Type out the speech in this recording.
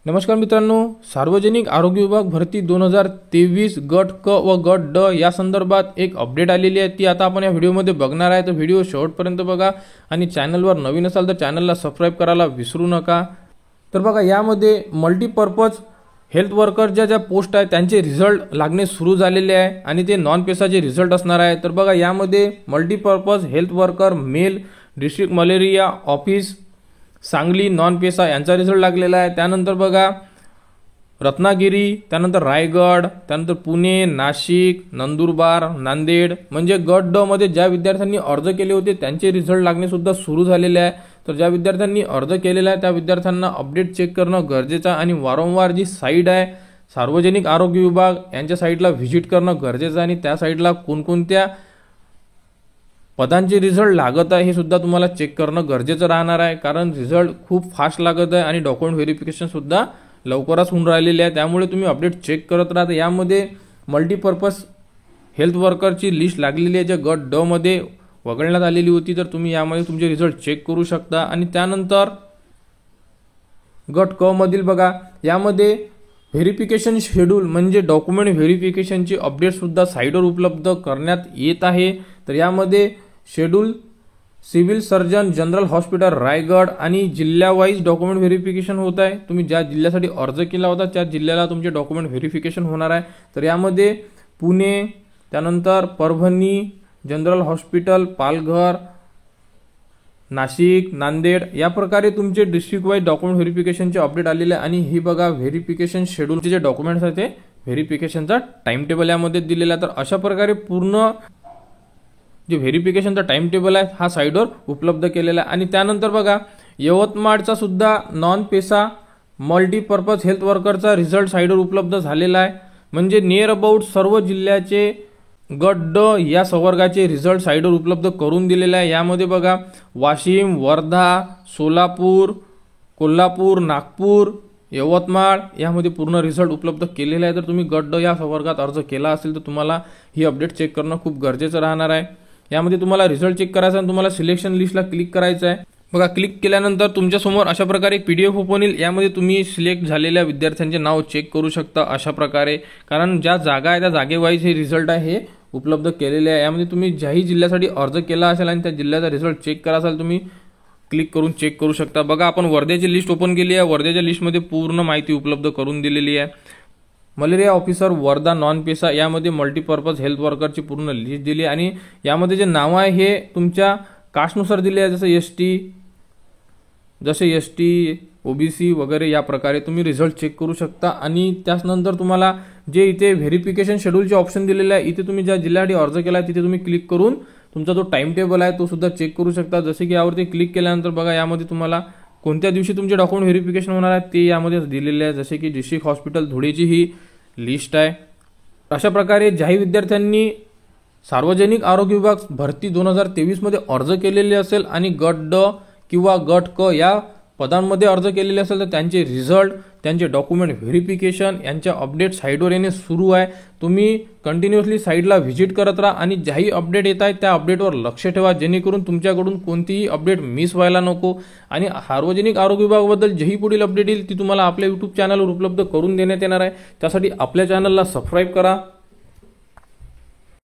नमस्कार मित्रांनो, सार्वजनिक आरोग्य विभाग भरती 2023 गट क व गट ड या संदर्भात एक अपडेट आलेली आहे। ती आता आपण या व्हिडिओमध्ये बघणार आहे। तर व्हिडिओ शेवटपर्यंत बघा आणि चॅनलवर नवीन असाल तर चॅनलला सबस्क्राइब करायला विसरू नका। तर बघा, यामध्ये मल्टीपर्पज हेल्थ वर्करच्या ज्या पोस्ट आहेत त्यांचे रिझल्ट लागणे सुरू झालेले आहे आणि ते नॉन पेसाचे रिझल्ट असणार आहे। तर बघा, यामध्ये multipurpose health worker male district malaria office Sangli non PESA यांचा रिझल्ट लागलेला आहे। त्यानंतर बघा, रत्नागिरी, त्यानंतर रायगड, त्यानंतर पुणे, नाशिक, नंदुरबार, नांदेड म्हणजे गट ड मध्ये ज्या विद्यार्थ्यांनी अर्ज केले होते त्यांचे रिझल्ट लागणे सुद्धा सुरू झालेले आहे। तर ज्या विद्यार्थ्यांनी अर्ज केलेला आहे त्या विद्यार्थ्यांना अपडेट चेक करणं गरजेचं आहे आणि वारंवार जी साईट आहे सार्वजनिक आरोग्य विभाग यांच्या साईटला व्हिजिट करणं गरजेचं आहे आणि त्या साईटला कोणकोणत्या पदांचे रिझल्ट लागत आहे हे सुद्धा तुम्हाला चेक करणं गरजेचं राहणार आहे, कारण रिझल्ट खूप फास्ट लागत आहे आणि डॉक्युमेंट व्हेरिफिकेशन सुद्धा लवकरच होऊन राहिलेले आहे। त्यामुळे तुम्ही अपडेट चेक करत राहता। यामध्ये मल्टीपर्पज हेल्थ वर्करची लिस्ट लागलेली आहे, जे गट ड मध्ये वगळण्यात आलेली होती। तर तुम्ही यामध्ये तुमचे रिझल्ट चेक करू शकता। आणि त्यानंतर गट क मधील बघा, यामध्ये व्हेरिफिकेशन शेड्यूल म्हणजे डॉक्युमेंट व्हेरिफिकेशनची अपडेट सुद्धा साईटवर उपलब्ध करण्यात येत आहे। तर यामध्ये schedule civil surgeon general hospital Raigad आणि जिल्ह्यावाईज डॉक्युमेंट व्हेरिफिकेशन होत आहे। तुम्ही ज्या जिल्ह्यासाठी अर्ज केला होता त्या जिल्ह्याला तुमचे डॉक्युमेंट व्हेरिफिकेशन होणार आहे। तर यामध्ये पुणे, त्यानंतर परभणी जनरल हॉस्पिटल, पालघर, नाशिक, नांदेड या प्रकारे तुमचे डिस्ट्रिक्ट वाईज डॉक्युमेंट व्हेरिफिकेशनचे अपडेट आलेले आहे। आणि ही बघा, व्हेरिफिकेशन शेड्यूलचे जे डॉक्युमेंट्स आहेत ते व्हेरिफिकेशनचा टाइम टेबल यामध्ये दिलेला आहे। तर अशा प्रकारे पूर्ण जे व्हेरिफिकेशनचा टाइम टेबल आहे हा साईटवर उपलब्ध केलेला आहे। आणि त्यानंतर बघा, यवतमाळचा सुद्धा नॉन पेसा मल्टीपर्पज हेल्थ वर्करचा रिझल्ट साईटवर उपलब्ध झालेला आहे। म्हणजे नियर अबाउट सर्व जिल्ह्याचे गट ड या संवर्गाचे रिझल्ट साईटवर उपलब्ध करून दिलेले आहे। यामध्ये बघा, वाशिम, वर्धा, सोलापूर, कोल्हापूर, नागपूर, यवतमाळ यामध्ये पूर्ण रिझल्ट उपलब्ध केलेले आहे। तर तुम्ही गट ड या संवर्गात अर्ज केला असेल तर तुम्हाला ही अपडेट चेक करणं खूप गरजेचं राहणार आहे। यामध्ये तुम्हाला रिझल्ट चेक करायचा आणि तुम्हाला सिलेक्शन लिस्टला क्लिक करायचं आहे। बघा, क्लिक केल्यानंतर तुमच्यासमोर अशा प्रकारे PDF ओपन होईल। यामध्ये तुम्ही सिलेक्ट झालेल्या विद्यार्थ्यांचे नाव चेक करू शकता अशा प्रकारे, कारण ज्या जागा आहे त्या जागेवाईज हे रिझल्ट आहे हे उपलब्ध केलेले आहे। यामध्ये तुम्ही ज्याही जिल्ह्यासाठी अर्ज केला असेल आणि त्या जिल्ह्याचा रिझल्ट चेक करा असाल तुम्ही क्लिक करून चेक करू शकता। बघा, आपण वर्ध्याची लिस्ट ओपन केली आहे। वर्ध्याच्या लिस्टमध्ये पूर्ण माहिती उपलब्ध करून दिलेली आहे। Malaria officer Wardha non PESA यामध्ये मल्टीपर्पज हेल्थ वर्करची पूर्ण लिस्ट दिली आहे आणि यामध्ये जे नाव आहे हे तुमच्या कास्टनुसार दिले आहे, जसे एसटी, ओबीसी वगैरे या प्रकारे तुम्ही रिझल्ट चेक करू शकता। आणि त्यानंतर तुम्हाला जे इथे व्हेरिफिकेशन शेड्यूलचे ऑप्शन दिलेले आहे, इथे तुम्ही ज्या जिल्ह्यासाठी अर्ज केला आहे तिथे तुम्ही क्लिक करून तुमचा जो टाइम टेबल आहे तो सुद्धा चेक करू शकता। जसे की यावरती क्लिक केल्यानंतर बघा, यामध्ये तुम्हाला कोणत्या दिवशी तुमचे डॉक्युमेंट व्हेरिफिकेशन होणार आहे ते यामध्ये दिलेले आहे। जसे की डिस्ट्रिक्ट हॉस्पिटल धुळेची ही लिस्ट आहे। अशा प्रकारे ज्याही विद्यार्थ्यांनी सार्वजनिक आरोग्य विभाग भरती 2023 मध्ये अर्ज केलेले असेल आणि गट ड किंवा गट क या पदांमध्ये अर्ज केलेले असेल तर त्यांचे रिझल्ट, त्यांचे डॉक्युमेंट व्हेरिफिकेशन यांच्या अपडेट साईटवर येणे सुरू आहे। तुम्ही कंटिन्युअसली साईटला व्हिजिट करत राहा आणि ज्याही अपडेट येत आहेत त्या अपडेटवर लक्ष ठेवा, जेणेकरून तुमच्याकडून कोणतीही अपडेट मिस व्हायला नको। आणि सार्वजनिक आरोग्य विभागाबद्दल जेही पुढील अपडेट येईल ती तुम्हाला आपल्या YouTube चॅनलवर उपलब्ध करून देण्यात येणार आहे। त्यासाठी आपल्या चॅनलला सबस्क्राईब करा।